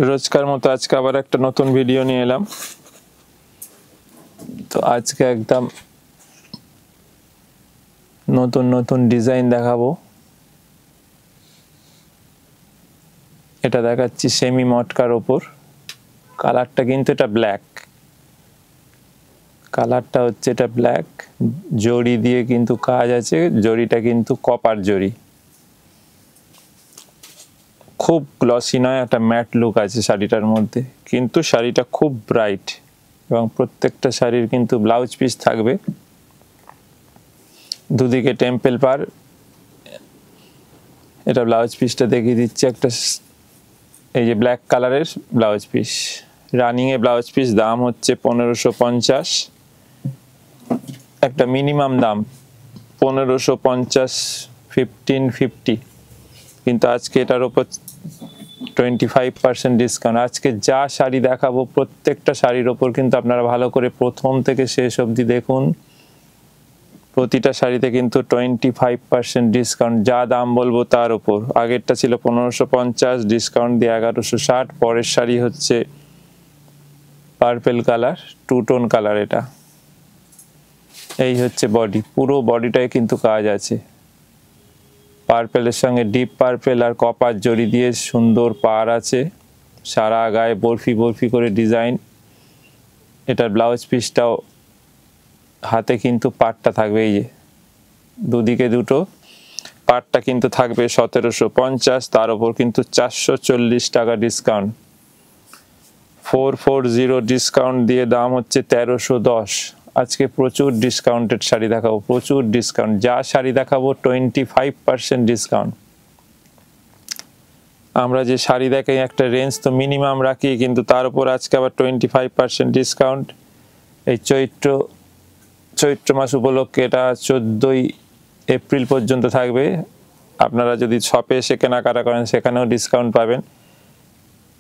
রোজকার মতো আজকে আবার একটা নতুন ভিডিও নিয়ে এলাম। তো আজকে একদম নতুন নতুন ডিজাইন দেখাবো। এটা দেখাচ্ছি সেমি মটকার ওপর। কালারটা কিন্তু এটা ব্ল্যাক, কালারটা হচ্ছে এটা ব্ল্যাক, জড়ি দিয়ে কিন্তু কাজ আছে। জড়িটা কিন্তু কপার জড়ি, খুব গ্লসি নয়, একটা ম্যাট লুক আছে শাড়িটার মধ্যে, কিন্তু শাড়িটা খুব ব্রাইট। এবং প্রত্যেকটা শাড়ির কিন্তু ব্লাউজ পিস থাকবে, দুদিকে টেম্পল পার। এটা ব্লাউজ পিসটা দেখিয়ে দিচ্ছি, একটা এই যে ব্ল্যাক কালারের ব্লাউজ পিস, রানিংয়ে ব্লাউজ পিস। দাম হচ্ছে 1550, একটা মিনিমাম দাম 1550, 1550, কিন্তু আজকে এটার উপর 25% ডিসকাউন্ট। আজকে যা শাড়ি দেখাবো প্রত্যেকটা শাড়ির ওপর কিন্তু আপনারা ভালো করে প্রথম থেকে শেষ অবধি দেখুন। প্রতিটা শাড়িতে কিন্তু 25% ডিসকাউন্ট, যা দাম বলবো তার উপর। আগেরটা ছিল 1550, ডিসকাউন্ট দিয়ে 1160। পরের শাড়ি হচ্ছে purple colour, two tone colour. এটা এই হচ্ছে বডি, পুরো বডিটায় কিন্তু কাজ আছে। পার্পেলের সঙ্গে ডিপ পার্পেল আর কপার জড়ি দিয়ে সুন্দর পার আছে, সারা গায়ে বরফি বরফি করে ডিজাইন। এটার ব্লাউজ পিসটাও হাতে কিন্তু পাটটা থাকবে, এই যে দুদিকে দুটো পাটটা কিন্তু থাকবে 1750। তার উপর কিন্তু 440 টাকা ডিসকাউন্ট, 440 ডিসকাউন্ট দিয়ে দাম হচ্ছে 1310। আজকে প্রচুর ডিসকাউন্টেড শাড়ি দেখাবো, প্রচুর ডিসকাউন্ট। যা শাড়ি দেখাবো 25% ডিসকাউন্ট। আমরা যে শাড়ি দেখাই একটা রেঞ্জ তো মিনিমাম রাখি, কিন্তু তার উপর আজকে আবার 25% ডিসকাউন্ট। এই চৈত্র মাস উপলক্ষে এটা 14ই এপ্রিল পর্যন্ত থাকবে। আপনারা যদি শপে এসে কেনাকাটা করেন সেখানেও ডিসকাউন্ট পাবেন।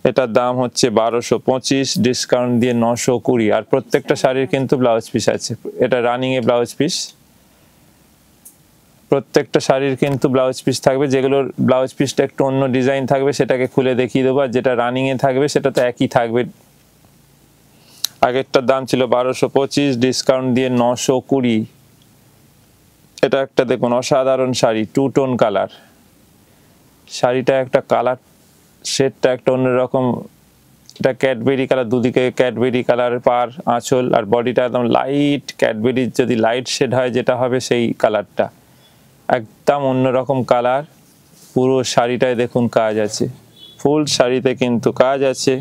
এটার দাম হচ্ছে 1225, ডিসকাউন্ট দিয়ে 920। আর প্রত্যেকটা শাড়ির কিন্তু ব্লাউজ পিস আছে। এটা রানিংয়ে ব্লাউজ পিস, প্রত্যেকটা শাড়ির কিন্তু ব্লাউজ পিস থাকবে। যেগুলোর ব্লাউজ পিসটা একটু অন্য ডিজাইন থাকবে সেটাকে খুলে দেখিয়ে দেবো, আর যেটা রানিংয়ে থাকবে সেটা তো একই থাকবে। আগেরটার দাম ছিল 1225, ডিসকাউন্ট দিয়ে 920। এটা একটা দেখুন অসাধারণ শাড়ি, টু টোন কালার। শাড়িটা একটা কালার শেডটা একটা অন্যরকম, এটা ক্যাডবেরি কালার, দুদিকে ক্যাডবেরি কালার পার আঁচল, আর বডিটা একদম লাইট ক্যাডবেরির যদি লাইট শেড হয় যেটা হবে সেই কালারটা, একদম অন্যরকম কালার। পুরো শাড়িটায় দেখুন কাজ আছে, ফুল শাড়িতে কিন্তু কাজ আছে।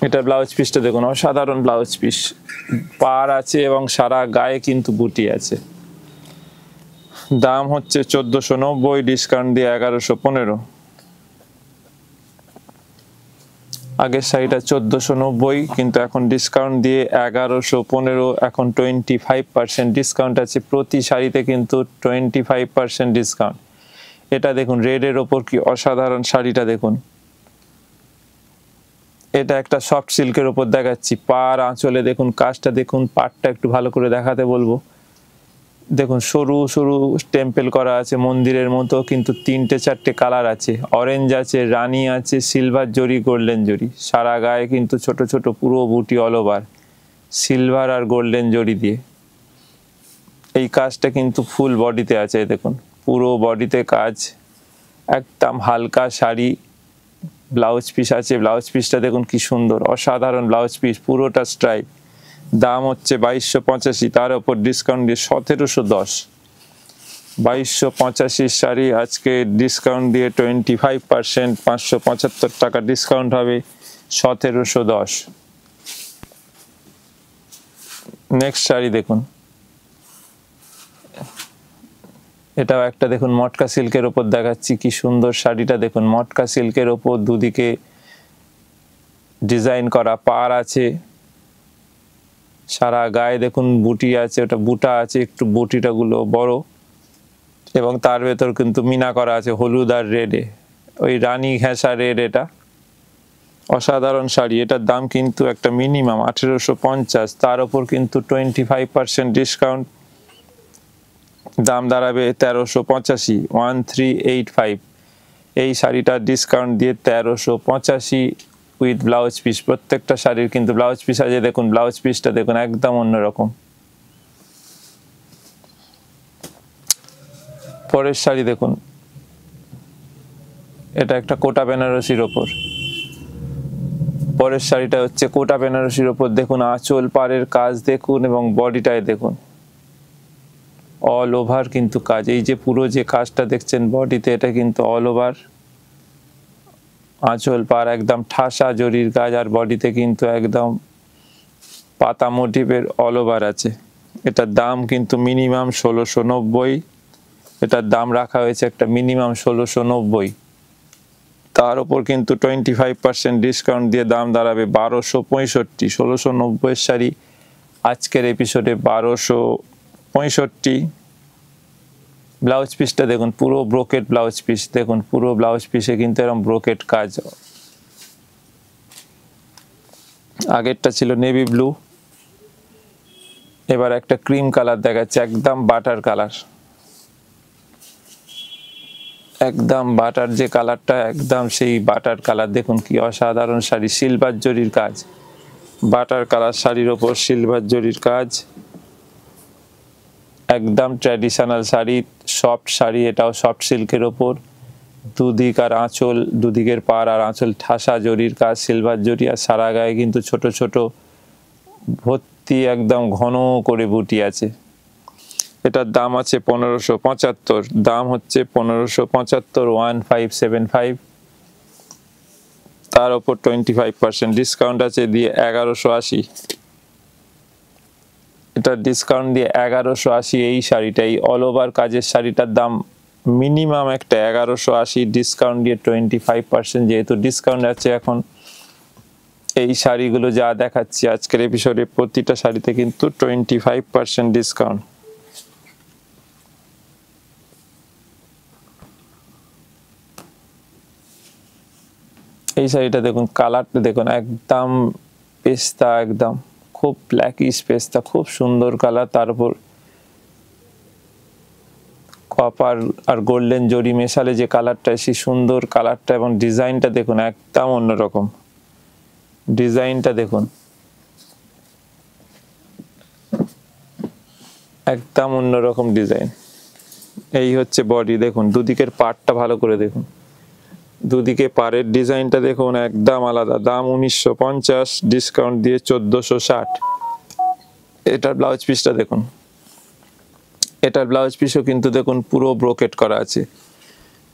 এটা ব্লাউজ পিসটা দেখুন, অসাধারণ ব্লাউজ পিস, পার আছে এবং সারা গায়ে কিন্তু বুটি আছে। দাম হচ্ছে 1490, ডিসকাউন্ট দিয়ে 1115। আগের শাড়িটা 1490, কিন্তু এখন ডিসকাউন্ট দিয়ে 1115। এখন 25% ডিসকাউন্ট আছে, প্রতি শাড়িতে কিন্তু 25% ডিসকাউন্ট। এটা দেখুন রেডের ওপর কি অসাধারণ শাড়িটা দেখুন। এটা একটা সফট সিল্কের ওপর দেখাচ্ছি, পার আঁচলে দেখুন কাজটা দেখুন, পাটটা একটু ভালো করে দেখাতে বলবো। দেখুন সরু সরু টেম্পল করা আছে মন্দিরের মতো, কিন্তু 3-4টে কালার আছে, অরেঞ্জ আছে, রানী আছে, সিলভার জরি, গোল্ডেন জরি। সারা গায়ে কিন্তু ছোট ছোট পুরো বুটি অল ওভার সিলভার আর গোল্ডেন জরি দিয়ে। এই কাজটা কিন্তু ফুল বডিতে আছে, দেখুন পুরো বডিতে কাজ, একদম হালকা শাড়ি। ব্লাউজ পিস আছে, ব্লাউজ পিসটা দেখুন কি সুন্দর, অসাধারণ ব্লাউজ পিস, পুরোটা স্ট্রাইপ। দাম হচ্ছে 2285, তার উপর ডিসকাউন্ট দিয়ে 1710। 2285 শাড়ি আজকে ডিসকাউন্ট দিয়ে 25%, 575 টাকা ডিসকাউন্ট হবে, 1710। নেক্সট শাড়ি দেখুন, এটাও একটা দেখুন মটকা সিল্কের ওপর দেখাচ্ছি, কি সুন্দর শাড়িটা দেখুন। মটকা সিল্কের ওপর দুদিকে ডিজাইন করা পার আছে, সারা গায়ে দেখুন বুটি আছে, ওটা বুটা আছে, একটু বুটিটা গুলো বড়, এবং তার ভেতর কিন্তু মিনা করা আছে হলুদ আর রেডে, ওই রানী ঘেঁষা রেড। এটা অসাধারণ শাড়ি, এটার দাম কিন্তু একটা মিনিমাম 1850, তার উপর কিন্তু 25% ডিসকাউন্ট, দাম দাঁড়াবে 1385, 1385। এই শাড়িটার ডিসকাউন্ট দিয়ে 1385 উইথ ব্লাউজ পিস। প্রত্যেকটা শাড়ির কিন্তু ব্লাউজ পিস আছে, দেখুন ব্লাউজ পিসটা দেখুন একদম অন্যরকম। পরের শাড়ি দেখুন, এটা একটা কোটা বেনারসির ওপর। পরের শাড়িটা হচ্ছে কোটা বেনারসির ওপর, দেখুন আঁচল পাড়ের কাজ দেখুন এবং বডিটায় দেখুন অল ওভার কিন্তু কাজ। এই যে পুরো যে কাজটা দেখছেন বডিতে, এটা কিন্তু অল ওভার আঁচল পাড় একদম ঠাসা জরির কাজ, আর বডিতে কিন্তু একদম পাতা মোটিভের অল ওভার আছে। এটার দাম কিন্তু মিনিমাম 1690। এটার দাম রাখা হয়েছে একটা মিনিমাম 1690। তার উপর কিন্তু 25% ডিসকাউন্ট দিয়ে দাম দাঁড়াবে 1265। 1690 শাড়ি আজকের এপিসোডে 1265। ব্লাউজ পিসটা দেখুন, পুরো ব্রোকেট ব্লাউজ পিস, দেখুন পুরো ব্লাউজ পিসে কিন্তু এরকম ব্রোকেট কাজ। আগেরটা ছিল নেভি ব্লু, এবার একটা ক্রিম কালার দেখাচ্ছে, একদম বাটার কালার, একদম বাটার যে কালারটা, একদম সেই বাটার কালার। দেখুন কি অসাধারণ শাড়ি, সিলভার জরির কাজ, বাটার কালার শাড়ির ওপর সিলভার জরির কাজ, একদম ট্র্যাডিশনাল শাড়ি, সফট শাড়ি। এটাও সফট সিল্কের ওপর, দুদিক আর আঁচল, দুদিকের পাড় আর আঁচল ঠাসা জরির কাজ, সিলভার জরি, আর সারা গায়ে কিন্তু ছোট ছোট ভর্তি একদম ঘন করে বুটি আছে। এটার দাম আছে 1575। দাম হচ্ছে 1575, 1575। তার ওপর 25% ডিসকাউন্ট আছে দিয়ে 1180। এটার ডিসকাউন্ট দিয়ে 1180। এই শাড়িটা, এই অল ওভার কাজের শাড়িটার দাম মিনিমাম একটা 1180, ডিসকাউন্ট দিয়ে 25%। যেহেতু ডিসকাউন্ট আছে এখন, এই শাড়িগুলো যা দেখাচ্ছি আজকের এপিসোডে প্রতিটা শাড়িতে কিন্তু 25% ডিসকাউন্ট। এই শাড়িটা দেখুন, কালারটা দেখুন একদম পেস্তা, একদম খুব ব্ল্যাকিশ পেস্তা, খুব সুন্দর কালার। তার উপর কপার আর গোল্ডেন জরি মেশালে যে কালারটা, সেই সুন্দর কালারটা এবং ডিজাইনটা দেখুন একদম অন্যরকম। ডিজাইনটা দেখুন একদম অন্যরকম ডিজাইন। এই হচ্ছে বডি, দেখুন দুদিকের পাড়টা ভালো করে দেখুন, দুদিকে পাড়ের ডিজাইনটা দেখুন একদম আলাদা। দাম 1950, ডিসকাউন্ট দিয়ে 1460। এটার ব্লাউজ পিসটা দেখুন, এটার ব্লাউজ পিসও কিন্তু দেখুন পুরো ব্রোকেট করা আছে,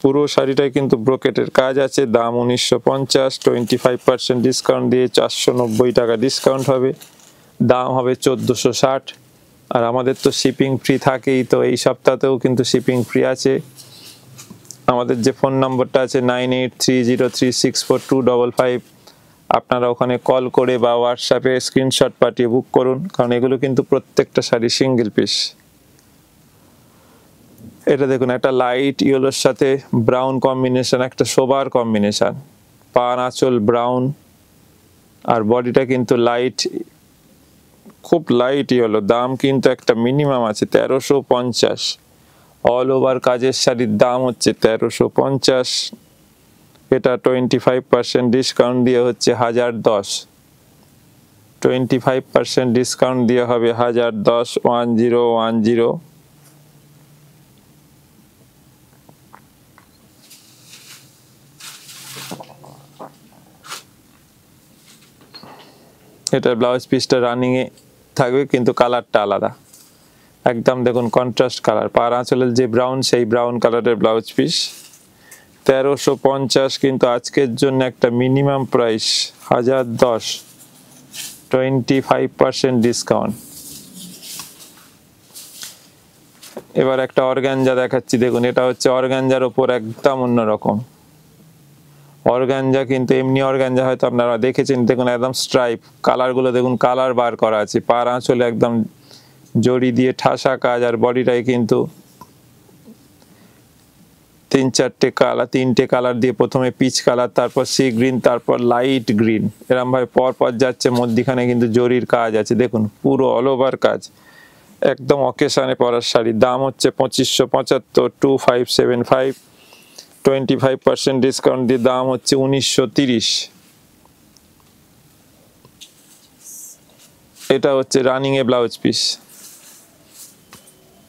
পুরো শাড়িটায় কিন্তু ব্রোকেটের কাজ আছে। দাম 1950, 25% ডিসকাউন্ট দিয়ে 490 টাকা ডিসকাউন্ট হবে, দাম হবে 1460। আর আমাদের তো শিপিং ফ্রি থাকেই, তো এই সপ্তাহতেও কিন্তু শিপিং ফ্রি আছে। আমাদের যে ফোন নম্বরটা আছে 9830364255, আপনারা ওখানে কল করে বা হোয়াটসঅ্যাপে স্ক্রিনশট পাঠিয়ে বুক করুন, কারণ এগুলো কিন্তু প্রত্যেকটা শাড়ি সিঙ্গেল পিস। এটা দেখুন, একটা লাইট ইয়েলোর সাথে ব্রাউন কম্বিনেশন, একটা সোবার কম্বিনেশন, পান আঁচল ব্রাউন আর বডিটা কিন্তু লাইট, খুব লাইট ইয়েলো। দাম কিন্তু একটা মিনিমাম আছে 1350। অল ওভার কাজের শাড়ির দাম হচ্ছে 1350। এটা 25% ডিসকাউন্ট দিয়ে হচ্ছে 1010। 25% ডিসকাউন্ট দিয়ে হবে 1010, 1010। এটার ব্লাউজ পিসটা রানিং এ থাকবে, কিন্তু কালারটা আলাদা, একদম দেখুন কন্ট্রাস্ট কালার। পাড় আঁচলের যে ব্রাউন, সেই ব্রাউন কালারের ব্লাউজ পিস। 1350 কিন্তু আজকের জন্য একটা মিনিমাম প্রাইস 1010, 25% ডিসকাউন্ট। এবার একটা অর্গানজা দেখাচ্ছি, দেখুন এটা হচ্ছে অর্গানজার ওপর একদম অন্যরকম। অর্গানজা কিন্তু এমনি অর্গানজা হয়তো আপনারা দেখেছেন, দেখুন একদম স্ট্রাইপ, কালারগুলো দেখুন কালার বার করা আছে, পাড় আঁচলে একদম জড়ি দিয়ে ঠাসা কাজ, আর বডিটাই কিন্তু তিনটে কালার দিয়ে, প্রথমে পিচ কালার, তারপর সি গ্রিন, তারপর লাইট গ্রিন, এরকম ভাবে পর পর যাচ্ছে। মধ্যখানে কিন্তু জরির কাজ আছে, দেখুন পুরো অল ওভার কাজ। একদম অকেশনে পরার শাড়ি, দাম হচ্ছে 2575, 2575, 25% ডিসকাউন্ট দিয়ে দাম হচ্ছে 1930। এটা হচ্ছে রানিং এ ব্লাউজ পিস,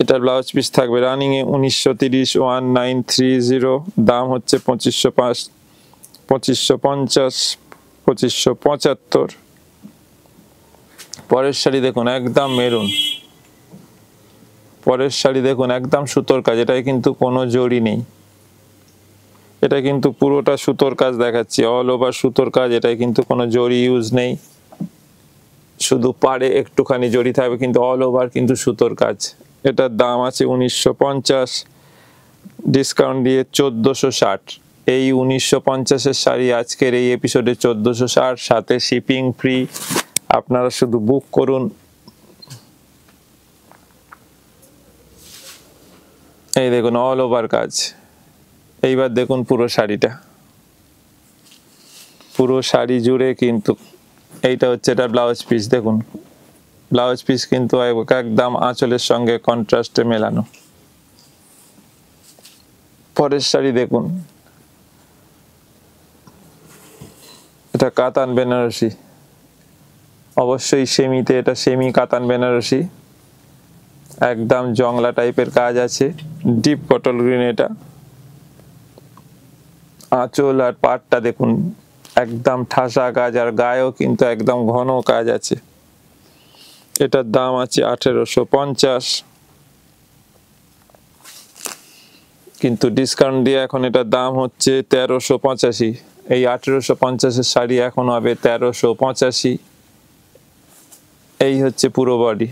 এটার ব্লাউজ পিস থাকবে রানিং এ 1930, 1930, দাম হচ্ছে 2505, 2550, 2575। পরের শাড়ি দেখুন একদম মেরুন, পরের শাড়ি দেখুন একদম সুতোর কাজ, এটাই কিন্তু কোনো জড়ি নেই, এটা কিন্তু পুরোটা সুতোর কাজ দেখাচ্ছি, অল ওভার সুতোর কাজ, এটাই কিন্তু কোনো জড়ি ইউজ নেই, শুধু পাড়ে একটুখানি জড়ি থাকবে, কিন্তু অল ওভার কিন্তু সুতোর কাজ। এটার দাম আছে 1950, ডিসকাউন্ট দিয়ে 1460। এই 1950-এর শাড়ি আজকের এই এপিসোডে 1460, সাথে শিপিং ফ্রি। আপনারা শুধু বুক করুন। এই দেখুন অল ওভার কাজ। এইবার দেখুন পুরো শাড়িটা, পুরো শাড়ি জুড়ে কিন্তু এইটা হচ্ছে এটা ব্লাউজ পিস, দেখুন ব্লাউজ পিস কিন্তু একদম আঁচলের সঙ্গে কন্ট্রাস্টে মেলানো। পরের শাড়ি দেখুন, এটা কাতান বেনারসি, অবশ্যই সেমিতে, এটা সেমি কাতান বেনারসি, একদম জংলা টাইপের কাজ আছে, ডিপ বটল গ্রিন। এটা আঁচল আর পাটটা দেখুন একদম ঠাসা কাজ, আর গায়েও কিন্তু একদম ঘন কাজ আছে। এটার দাম আছে 1850, কিন্তু ডিসকাউন্ট দিয়ে এখন এটার দাম হচ্ছে 1385। এই 1850-এর শাড়ি এখন হবে 1385। এই হচ্ছে পুরো বডি।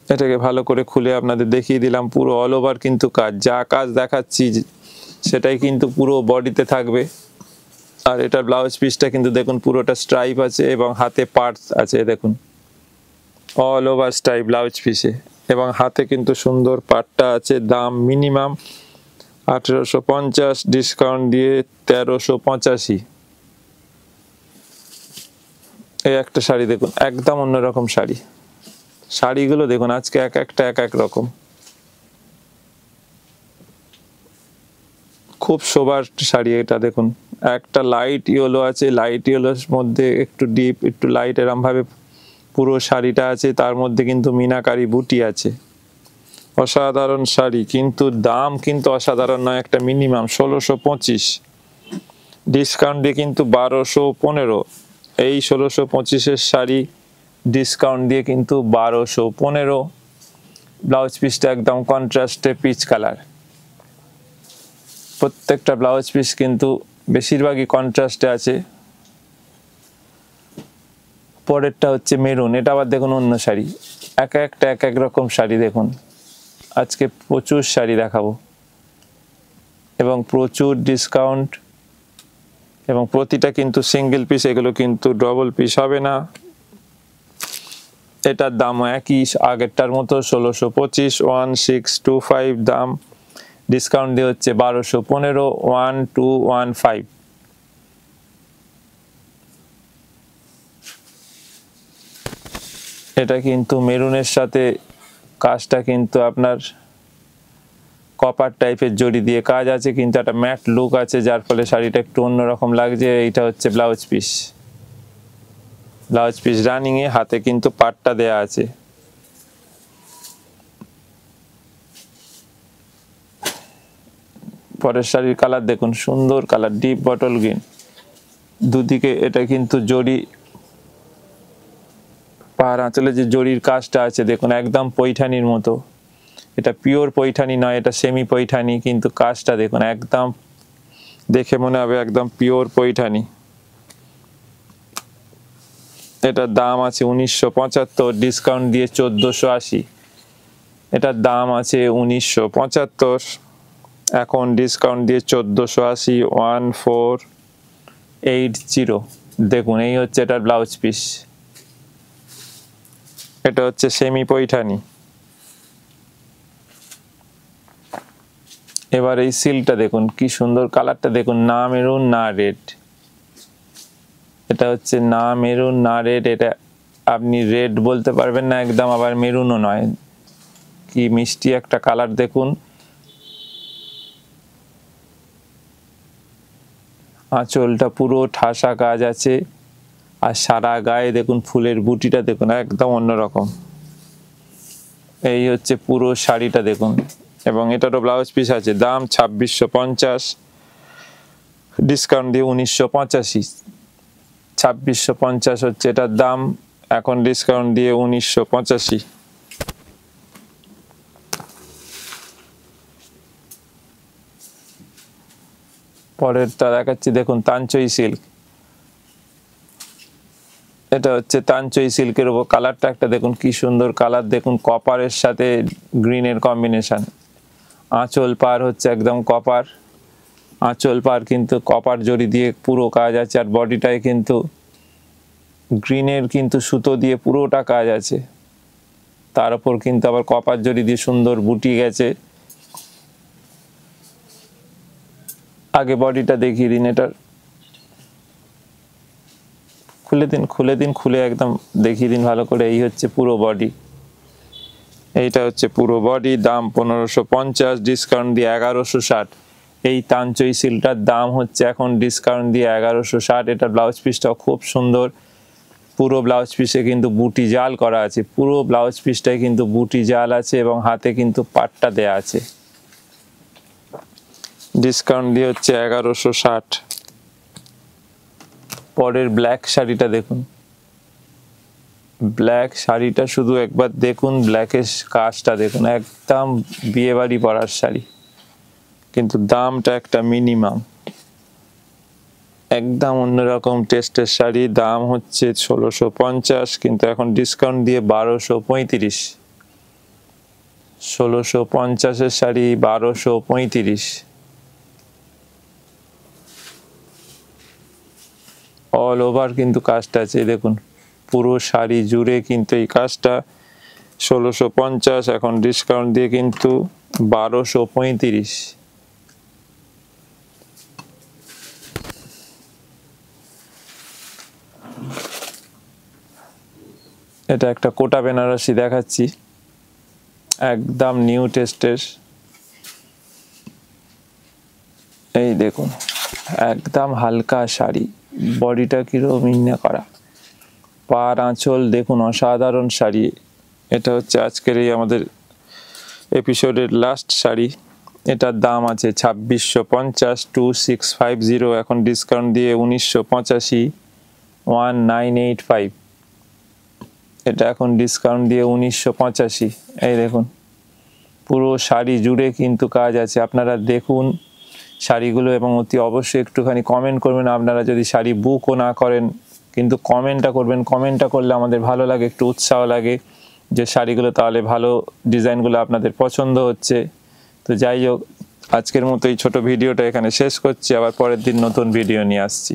এটাকে ভালো করে খুলে আপনাদের দেখিয়ে দিলাম, পুরো অল ওভার কিন্তু কাজ, যা কাজ দেখাচ্ছি সেটাই কিন্তু পুরো বডিতে থাকবে। আর এটার ব্লাউজ পিসটা কিন্তু দেখুন পুরোটা স্ট্রাইপ আছে এবং হাতে পার্টস আছে, দেখুন অল ওভার স্ট্রাইপ ব্লাউজ পিসে, এবং হাতে কিন্তু সুন্দর পাটটা আছে। দাম মিনিমাম 1850, ডিসকাউন্ট দিয়ে 1385। এই একটা শাড়ি দেখুন একদম অন্যরকম শাড়ি, শাড়িগুলো দেখুন আজকে এক একটা এক এক রকম, খুব শোবার শাড়ি। এটা দেখুন একটা লাইট ইয়েলো আছে, লাইট ইয়েলোর মধ্যে একটু ডিপ একটু লাইট এরম ভাবে পুরো শাড়িটা আছে, তার মধ্যে কিন্তু মিনাকারি বুটি আছে, অসাধারণ শাড়ি। কিন্তু দাম কিন্তু অসাধারণ নয়, একটা মিনিমাম 1625, ডিসকাউন্ট দিয়ে কিন্তু 1215। এই 1625-এর শাড়ি ডিসকাউন্ট দিয়ে কিন্তু 1215। ব্লাউজ পিসটা একদম কন্ট্রাস্টে পিচ কালার, প্রত্যেকটা ব্লাউজ পিস কিন্তু বেশিরভাগই কন্ট্রাস্টে আছে। পরেরটা হচ্ছে মেরুন, এটা আবার দেখুন অন্য শাড়ি, এক একটা এক এক রকম শাড়ি। দেখুন আজকে প্রচুর শাড়ি দেখাবো এবং প্রচুর ডিসকাউন্ট, এবং প্রতিটা কিন্তু সিঙ্গেল পিস, এগুলো কিন্তু ডবল পিস হবে না। এটার দাম একই আগেরটার মতো 1625, 1625 দাম, ডিসকাউন্ট দিয়ে হচ্ছে 1215, 1215। এটা কিন্তু মেরুনের সাথে কাজটা কিন্তু আপনার কপার টাইপের জড়ি দিয়ে কাজ আছে, কিন্তু একটা ম্যাট লুক আছে, যার ফলে শাড়িটা একটু অন্যরকম লাগছে। এইটা হচ্ছে blouse piece, blouse piece running এ, হাতে কিন্তু পাটটা দেয়া আছে। পরের শাড়ির কালার দেখুন, সুন্দর কালার, ডিপ বটল গ্রিন, দুদিকে এটা কিন্তু জড়ি, পাহাড় আঁচলে যে জড়ির কাজটা আছে দেখুন একদম পৈঠানির মতো। এটা পিওর পৈঠানি নয়, এটা সেমি পৈঠানি, কিন্তু কাজটা দেখুন একদম দেখে মনে হবে একদম পিওর পৈঠানি। এটার দাম আছে 1975, ডিসকাউন্ট দিয়ে 1480। এটার দাম আছে 1975, এখন ডিসকাউন্ট দিয়ে 1480, 1480। দেখুন এই হচ্ছে এটার ব্লাউজ পিস, এটা হচ্ছে সেমি পৈঠানি। এবার এই সিলটা দেখুন কি সুন্দর, কালারটা দেখুন, না মেরুন না রেড, এটা হচ্ছে না মেরুন না রেড, এটা আপনি রেড বলতে পারবেন না একদম, আবার মেরুনও নয়, কি মিষ্টি একটা কালার দেখুন। আঁচলটা পুরো ঠাসা কাজ আছে, আর সারা গায়ে দেখুন ফুলের বুটিটা দেখুন একদম অন্যরকম। এই হচ্ছে পুরো শাড়িটা দেখুন, এবং এটারও ব্লাউজ পিস আছে। দাম 2650, ডিসকাউন্ট দিয়ে 1985। 2650 হচ্ছে এটার দাম, এখন ডিসকাউন্ট দিয়ে 1985। পরেরটা দেখাচ্ছি দেখুন, তানচই সিল্ক। এটা হচ্ছে তানচই সিল্কের উপর, কালারটা একটা দেখুন কি সুন্দর কালার দেখুন, কপারের সাথে গ্রিনের কম্বিনেশন। আঁচল পার হচ্ছে একদম কপার, আঁচল পার কিন্তু কপার জরি দিয়ে পুরো কাজ আছে, আর বডিটায় কিন্তু গ্রিনের কিন্তু সুতো দিয়ে পুরোটা কাজ আছে, তার উপর কিন্তু আবার কপার জরি দিয়ে সুন্দর বুটি গেছে। আগে বডিটা দেখিয়ে দিন, এটার খুলে দিন, খুলে একদম দেখিয়ে দিন ভালো করে। এই হচ্ছে পুরো বডি, এইটা হচ্ছে পুরো বডি। দাম 1550, ডিসকাউন্ট দিয়ে 1160। এই তানচই সিল্কটার দাম হচ্ছে এখন ডিসকাউন্ট দিয়ে 1160। এটা ব্লাউজ পিসটাও খুব সুন্দর, পুরো ব্লাউজ পিসে কিন্তু বুটি জাল করা আছে, পুরো ব্লাউজ পিসটায় কিন্তু বুটি জাল আছে, এবং হাতে কিন্তু পাটটা দেয়া আছে। ডিসকাউন্ট দিয়ে হচ্ছে 1160। পরের ব্ল্যাক শাড়িটা দেখুন, ব্ল্যাক শাড়িটা শুধু একবার দেখুন, ব্ল্যাকের কাজটা দেখুন, একদম বিয়ে বাড়ি পরার শাড়ি, কিন্তু দামটা একটা মিনিমাম, একদম অন্যরকম টেস্টের শাড়ি। দাম হচ্ছে 1650, কিন্তু এখন ডিসকাউন্ট দিয়ে 1235। 1650-এর শাড়ি 1235। অল ওভার কিন্তু কাজটা আছে দেখুন, পুরো শাড়ি জুড়ে কিন্তু এই কাজটা। 1650, এখন ডিসকাউন্ট দিয়ে কিন্তু 1235। এটা একটা কোটা বেনারসি দেখাচ্ছি, একদম নিউ টেস্টের। এই দেখুন একদম হালকা শাড়ি, বডিটা কিরকম ইন্না করা, পার আঁচল দেখুন, অসাধারণ শাড়ি। এটা হচ্ছে আজকের এই আমাদের এপিসোডের লাস্ট শাড়ি। এটার দাম আছে 2650, 2650, এখন ডিসকাউন্ট দিয়ে 1985, 1985। এটা এখন ডিসকাউন্ট দিয়ে 1985। এই দেখুন পুরো শাড়ি জুড়ে কিন্তু কাজ আছে, আপনারা দেখুন শাড়িগুলো, এবং অতি অবশ্যই একটুখানি কমেন্ট করবেন আপনারা যদি শাড়ি বুকও না করেন, কিন্তু কমেন্টটা করবেন। কমেন্টটা করলে আমাদের ভালো লাগে, একটু উৎসাহ লাগে যে শাড়িগুলো তাহলে ভালো, ডিজাইনগুলো আপনাদের পছন্দ হচ্ছে। তো যাই হোক, আজকের মতো এই ছোট ভিডিওটা এখানে শেষ করছি, আবার পরের দিন নতুন ভিডিও নিয়ে আসছি।